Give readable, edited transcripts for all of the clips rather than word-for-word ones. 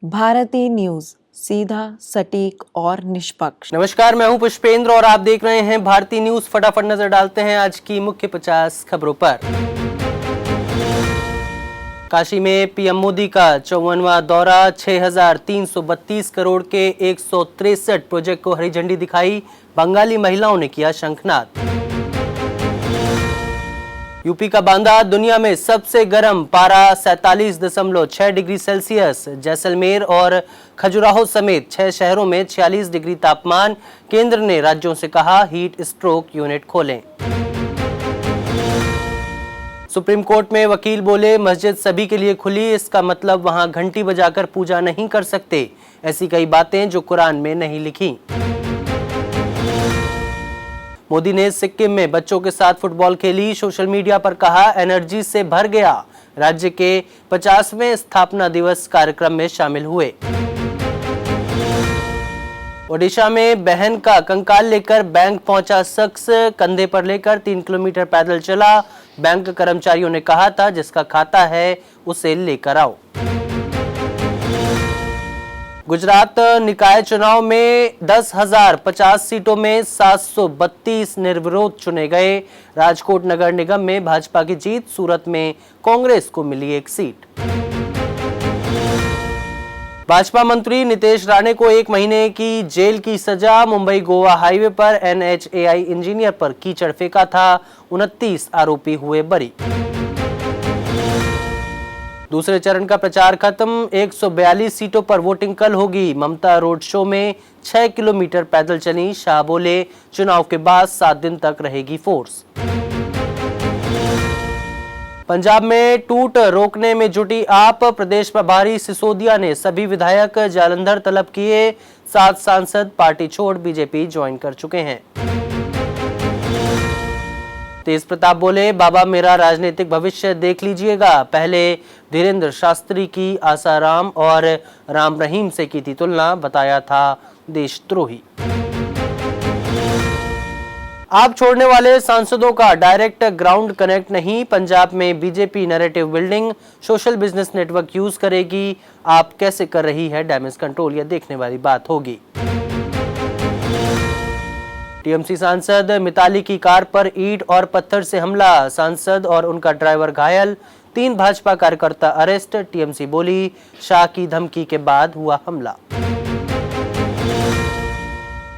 Bharti news, सीधा, सटीक और निष्पक्ष। नमस्कार, मैं हूं पुष्पेंद्र और आप देख रहे हैं भारती न्यूज। फटाफट नजर डालते हैं आज की मुख्य 50 खबरों पर। काशी में पीएम मोदी का 54वां दौरा, 6,332 करोड़ के 163 प्रोजेक्ट को हरी झंडी दिखाई। बंगाली महिलाओं ने किया शंखनाद। यूपी का बांदा, दुनिया में सबसे गर्म पारा 47.6 डिग्री सेल्सियस। जैसलमेर और खजुराहो समेत 6 शहरों में 46 डिग्री तापमान। केंद्र ने राज्यों से कहा हीट स्ट्रोक यूनिट खोलें। सुप्रीम कोर्ट में वकील बोले मस्जिद सभी के लिए खुली, इसका मतलब वहां घंटी बजाकर पूजा नहीं कर सकते। ऐसी कई बातें जो कुरान में नहीं लिखी। मोदी ने सिक्किम में बच्चों के साथ फुटबॉल खेली। सोशल मीडिया पर कहा एनर्जी से भर गया। राज्य के 50वें स्थापना दिवस कार्यक्रम में शामिल हुए। ओडिशा में बहन का कंकाल लेकर बैंक पहुंचा शख्स, कंधे पर लेकर 3 किलोमीटर पैदल चला। बैंक कर्मचारियों ने कहा था जिसका खाता है उसे लेकर आओ। गुजरात निकाय चुनाव में 10,050 सीटों में 732 निर्विरोध चुने गए। राजकोट नगर निगम में भाजपा की जीत, सूरत में कांग्रेस को मिली 1 सीट। भाजपा मंत्री नितेश राणे को 1 महीने की जेल की सजा। मुंबई गोवा हाईवे पर NHAI इंजीनियर पर कीचड़ फेंका था, 29 आरोपी हुए बरी। दूसरे चरण का प्रचार खत्म, 142 सीटों पर वोटिंग कल होगी। ममता रोड शो में 6 किलोमीटर पैदल चली। शाह बोले चुनाव के बाद 7 दिन तक रहेगी फोर्स। पंजाब में टूट रोकने में जुटी आप, प्रदेश प्रभारी सिसोदिया ने सभी विधायक जालंधर तलब किए। 7 सांसद पार्टी छोड़ बीजेपी ज्वाइन कर चुके हैं। तेज प्रताप बोले बाबा मेरा राजनीतिक भविष्य देख लीजिएगा। पहले धीरेन्द्र शास्त्री की आसाराम और राम रहीम से की थी तुलना, बताया था देशद्रोही। आप छोड़ने वाले सांसदों का डायरेक्ट ग्राउंड कनेक्ट नहीं। पंजाब में BJP narrative building, social business network use करेगी। आप कैसे कर रही है डैमेज कंट्रोल, यह देखने वाली बात होगी। टीएमसी सांसद मिताली की कार पर ईंट और पत्थर से हमला, सांसद और उनका ड्राइवर घायल। 3 भाजपा कार्यकर्ता अरेस्ट। टीएमसी बोली शाह की धमकी के बाद हुआ हमला।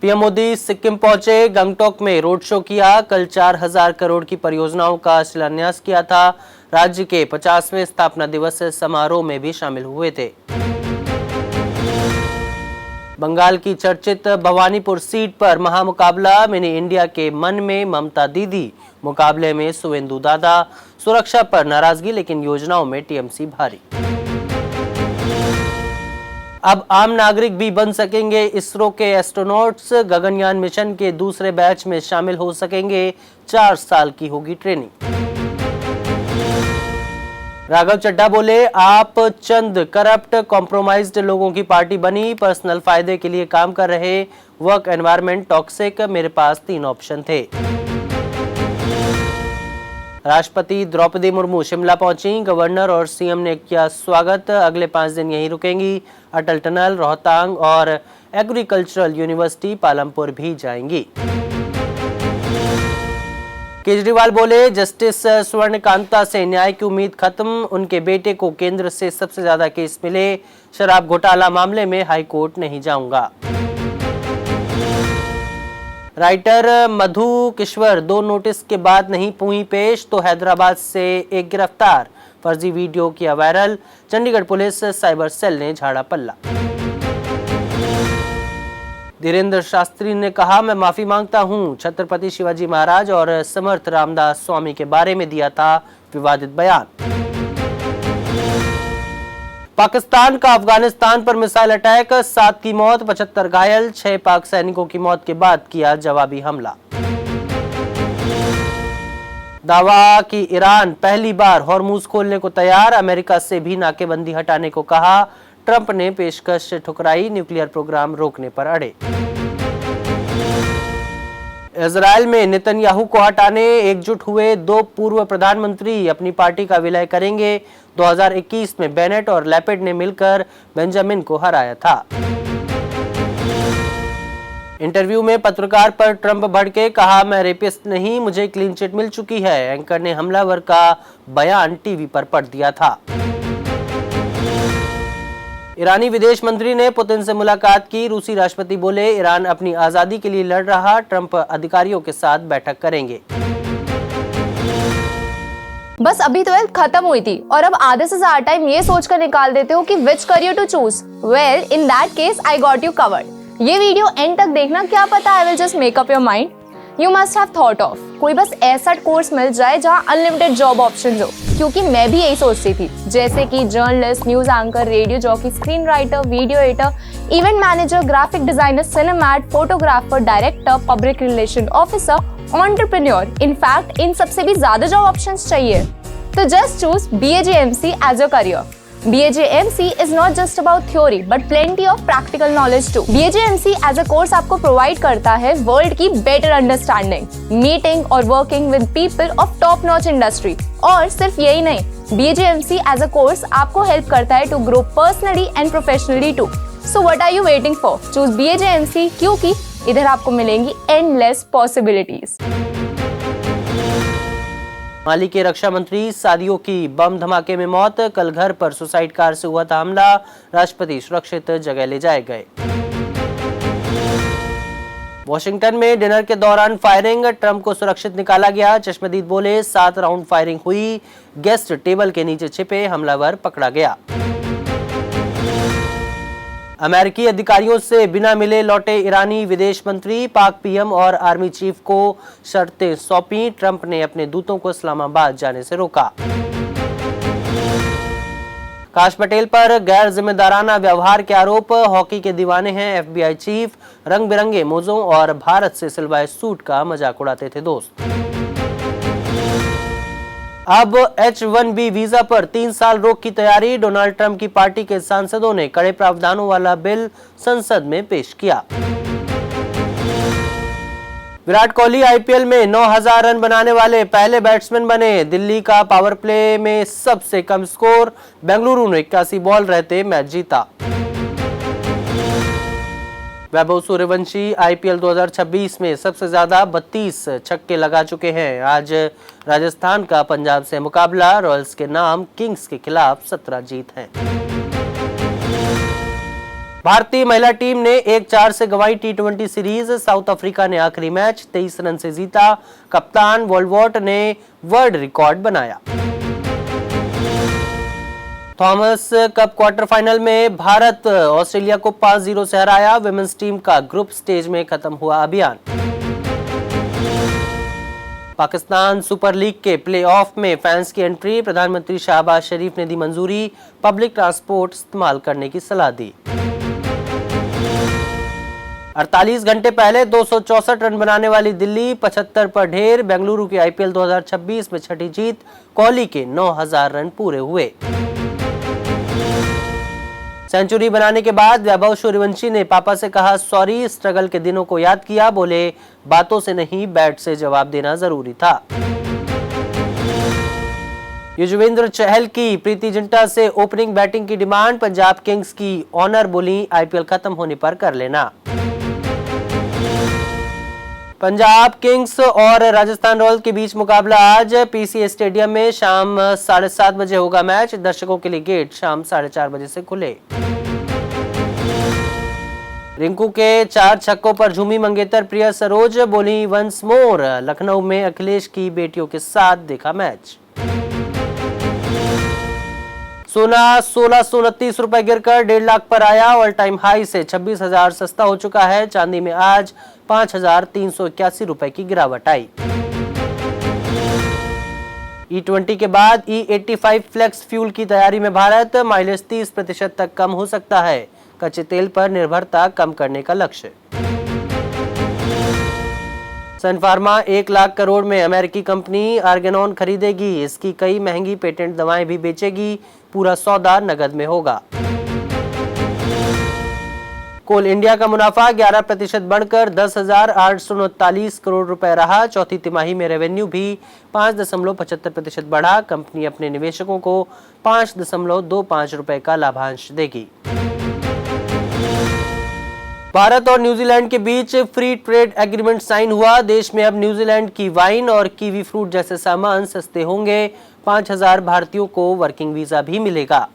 पीएम मोदी सिक्किम पहुंचे, गंगटोक में रोड शो किया। कल 4,000 करोड़ की परियोजनाओं का शिलान्यास किया था। राज्य के 50वें स्थापना दिवस समारोह में भी शामिल हुए थे। बंगाल की चर्चित भवानीपुर सीट पर महामुकाबला, मिनी इंडिया के मन में ममता दीदी। मुकाबले में सुवेंदु दादा। सुरक्षा पर नाराजगी लेकिन योजनाओं में टीएमसी भारी। अब आम नागरिक भी बन सकेंगे इसरो के एस्ट्रोनॉट्स। गगनयान मिशन के दूसरे बैच में शामिल हो सकेंगे। 4 साल की होगी ट्रेनिंग। राघव चड्ढा बोले आप चंद करप्ट कॉम्प्रोमाइज्ड लोगों की पार्टी बनी, पर्सनल फायदे के लिए काम कर रहे, वर्क एनवायरनमेंट टॉक्सिक, मेरे पास 3 ऑप्शन थे। राष्ट्रपति द्रौपदी मुर्मू शिमला पहुंची, गवर्नर और सीएम ने किया स्वागत। अगले 5 दिन यहीं रुकेंगी। अटल टनल, रोहतांग और एग्रीकल्चरल यूनिवर्सिटी पालमपुर भी जाएंगी। केजरीवाल बोले जस्टिस स्वर्णकांता से न्याय की उम्मीद खत्म, उनके बेटे को केंद्र से सबसे ज्यादा केस मिले। शराब घोटाला मामले में हाई कोर्ट नहीं जाऊंगा। राइटर मधु किश्वर 2 नोटिस के बाद नहीं हुई पेश तो हैदराबाद से एक गिरफ्तार। फर्जी वीडियो किया viral, Chandigarh police cyber cell ने झाड़ा पल्ला। धीरेन्द्र शास्त्री ने कहा मैं माफी मांगता हूं, छत्रपति शिवाजी महाराज और समर्थ रामदास स्वामी के बारे में दिया था विवादित बयान। पाकिस्तान का अफगानिस्तान पर मिसाइल अटैक, 7 की मौत, 75 घायल। 6 पाक सैनिकों की मौत के बाद किया जवाबी हमला। दावा कि ईरान पहली बार हॉर्मुज खोलने को तैयार, अमेरिका से भी नाकेबंदी हटाने को कहा। ट्रंप ने पेशकश ठुकराई, न्यूक्लियर प्रोग्राम रोकने पर अड़े। इजराइल में नेतन्याहू को हटाने एकजुट हुए दो पूर्व प्रधानमंत्री अपनी पार्टी का विलय करेंगे। 2021 में बेनेट और लैपिड ने मिलकर बेंजामिन को हराया था। इंटरव्यू में पत्रकार पर ट्रंप भड़के, कहा मैं रेपिस्ट नहीं, मुझे क्लीन चिट मिल चुकी है। एंकर ने हमलावर का बयान टीवी पर पढ़ दिया था। ईरानी विदेश मंत्री ने पुतिन से मुलाकात की। रूसी राष्ट्रपति बोले ईरान अपनी आजादी के लिए लड़ रहा, ट्रंप अधिकारियों के साथ बैठक करेंगे। बस अभी 12th खत्म हुई थी और अब आधे से ज्यादा टाइम ये सोचकर निकाल देते हो कि which career to choose. Well in that case I got you covered. ये वीडियो एंड तक देखना, क्या पता I will just make up your mind. You must have thought of कोई बस ऐसा कोर्स मिल जाए जहाँ अनलिमिटेड जॉब ऑप्शन हो, क्योंकि मैं भी यही सोचती थी, जैसे कि journalist, news anchor, radio jockey, screen writer, video editor, event manager, graphic designer, cinematographer, director, public relation officer, entrepreneur. In fact इन सबसे भी ज्यादा जॉब ऑप्शंस चाहिए। तो just choose BAJMC as your career. BAJMC is not just about theory but plenty of practical knowledge too. BAJMC as a course आपको provide करता है world की better understanding, meeting और working with people of top notch industry। और सिर्फ यही नहीं, BAJMC as a course आपको help करता है to grow personally and professionally too. So what are you waiting for? Choose BAJMC क्योंकि इधर आपको मिलेंगी endless possibilities। माली के रक्षा मंत्री सादियों की बम धमाके में मौत। कल घर पर सुसाइड कार से हुआ था हमला, राष्ट्रपति सुरक्षित जगह ले जाए गए। वॉशिंगटन में डिनर के दौरान फायरिंग, ट्रंप को सुरक्षित निकाला गया। चश्मदीद बोले 7 राउंड फायरिंग हुई, गेस्ट टेबल के नीचे छिपे, हमलावर पकड़ा गया। अमेरिकी अधिकारियों से बिना मिले लौटे ईरानी विदेश मंत्री, पाक पीएम और आर्मी चीफ को शर्तें सौंपी। ट्रंप ने अपने दूतों को इस्लामाबाद जाने से रोका। काश पटेल पर गैर जिम्मेदाराना व्यवहार के आरोप, हॉकी के दीवाने हैं FBI चीफ, रंग बिरंगे मोजों और भारत से सिलवाए सूट का मजाक उड़ाते थे दोस्त। अब H-1B वीजा पर 3 साल रोक की तैयारी, डोनाल्ड ट्रंप की पार्टी के सांसदों ने कड़े प्रावधानों वाला बिल संसद में पेश किया। विराट कोहली IPL में 9,000 रन बनाने वाले पहले बैट्समैन बने। दिल्ली का पावर प्ले में सबसे कम स्कोर, बेंगलुरु ने 81 बॉल रहते मैच जीता। वैभव सूर्यवंशी IPL 2026 में सबसे ज्यादा 32 छक्के लगा चुके हैं। आज राजस्थान का पंजाब से मुकाबला, रॉयल्स के नाम किंग्स के खिलाफ 17 जीत हैं। भारतीय महिला टीम ने 1-4 से गंवाई T20 सीरीज। साउथ अफ्रीका ने आखिरी मैच 23 रन से जीता। कप्तान वॉल्वॉट ने वर्ल्ड रिकॉर्ड बनाया। थॉमस कप क्वार्टर फाइनल में भारत ऑस्ट्रेलिया को 5-0 से हराया। विमेंस टीम का ग्रुप स्टेज में खत्म हुआ अभियान। पाकिस्तान सुपर लीग के प्लेऑफ में फैंस की एंट्री, प्रधानमंत्री शहबाज शरीफ ने दी मंजूरी। पब्लिक ट्रांसपोर्ट इस्तेमाल करने की सलाह दी। 48 घंटे पहले 264 रन बनाने वाली दिल्ली 75 पर ढेर। बेंगलुरु की IPL 2026 में छठी जीत, कोहली के 9,000 रन पूरे हुए। सेंचुरी बनाने के बाद वैभव सूर्यवंशी ने पापा से कहा सॉरी, स्ट्रगल के दिनों को याद किया। बोले बातों से नहीं, बैट से जवाब देना जरूरी था। युजवेंद्र चहल की प्रीति जिंटा से ओपनिंग बैटिंग की डिमांड, पंजाब किंग्स की ऑनर बोली IPL खत्म होने पर कर लेना। पंजाब किंग्स और राजस्थान रॉयल्स के बीच मुकाबला आज PCA स्टेडियम में शाम 7:30 बजे होगा मैच। दर्शकों के लिए गेट शाम 4:30 बजे से खुले। रिंकू के 4 छक्कों पर झूमी मंगेतर प्रिया सरोज, बोली वंस मोर। लखनऊ में अखिलेश की बेटियों के साथ देखा मैच। सोना 1629 रुपए गिरकर 1.5 लाख पर आया। ऑल टाइम हाई से 26,000 सस्ता हो चुका है। चांदी में आज 5,381 रुपए की गिरावट आई। E20 के बाद E85 फ्लेक्स फ्यूल की तैयारी में भारत, माइलेज 30% तक कम हो सकता है। कच्चे तेल पर निर्भरता कम करने का लक्ष्य। सन फार्मा 1 लाख करोड़ में अमेरिकी कंपनी आर्गेनॉन खरीदेगी। इसकी कई महंगी पेटेंट दवाएं भी बेचेगी। पूरा सौदा नगद में होगा। कोल इंडिया का मुनाफा 11% बढ़कर 10,839 करोड़ रुपए रहा। चौथी तिमाही में रेवेन्यू भी 5.75% बढ़ा। कंपनी अपने निवेशकों को 5.25 रुपए का लाभांश देगी। भारत और न्यूजीलैंड के बीच फ्री ट्रेड एग्रीमेंट साइन हुआ। देश में अब न्यूजीलैंड की वाइन और कीवी फ्रूट जैसे सामान सस्ते होंगे। 5,000 भारतीयों को वर्किंग वीजा भी मिलेगा।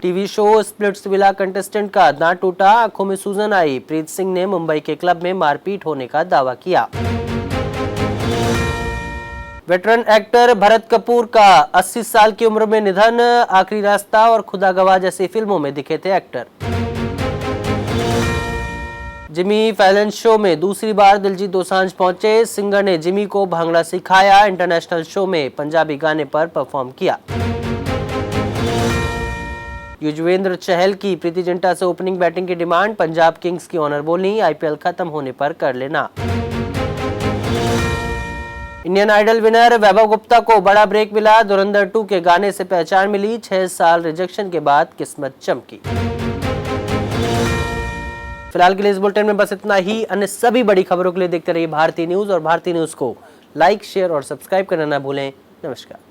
टीवी शो स्प्लिट्सविला कंटेस्टेंट का दांत टूटा, आंखों में सूजन आई। प्रीत सिंह ने मुंबई के क्लब में मारपीट होने का दावा किया। वेटरन एक्टर भरत कपूर का 80 साल की उम्र में निधन। आखिरी रास्ता और खुदा गवाह जैसी फिल्मों में दिखे थे एक्टर। जिमी फैलन शो में दूसरी बार दिलजीत दोसांझ पहुंचे। सिंगर ने जिमी को भांगड़ा सिखाया। इंटरनेशनल शो में पंजाबी गाने पर परफॉर्म किया। युजवेंद्र चहल की प्रीति जिंटा से ओपनिंग बैटिंग की डिमांड। पंजाब किंग्स की ऑनर बोली, आईपीएल खत्म होने पर कर लेना। इंडियन आइडल विनर वैभव गुप्ता को बड़ा ब्रेक मिला। धुरंधर 2 के गाने से पहचान मिली। 6 साल रिजेक्शन के बाद किस्मत चमकी। फिलहाल के लिए इस बुलेटिन में बस इतना ही। अन्य सभी बड़ी खबरों के लिए देखते रहिए भारतीय न्यूज और भारतीय न्यूज को लाइक, शेयर और सब्सक्राइब करना ना भूलें। नमस्कार।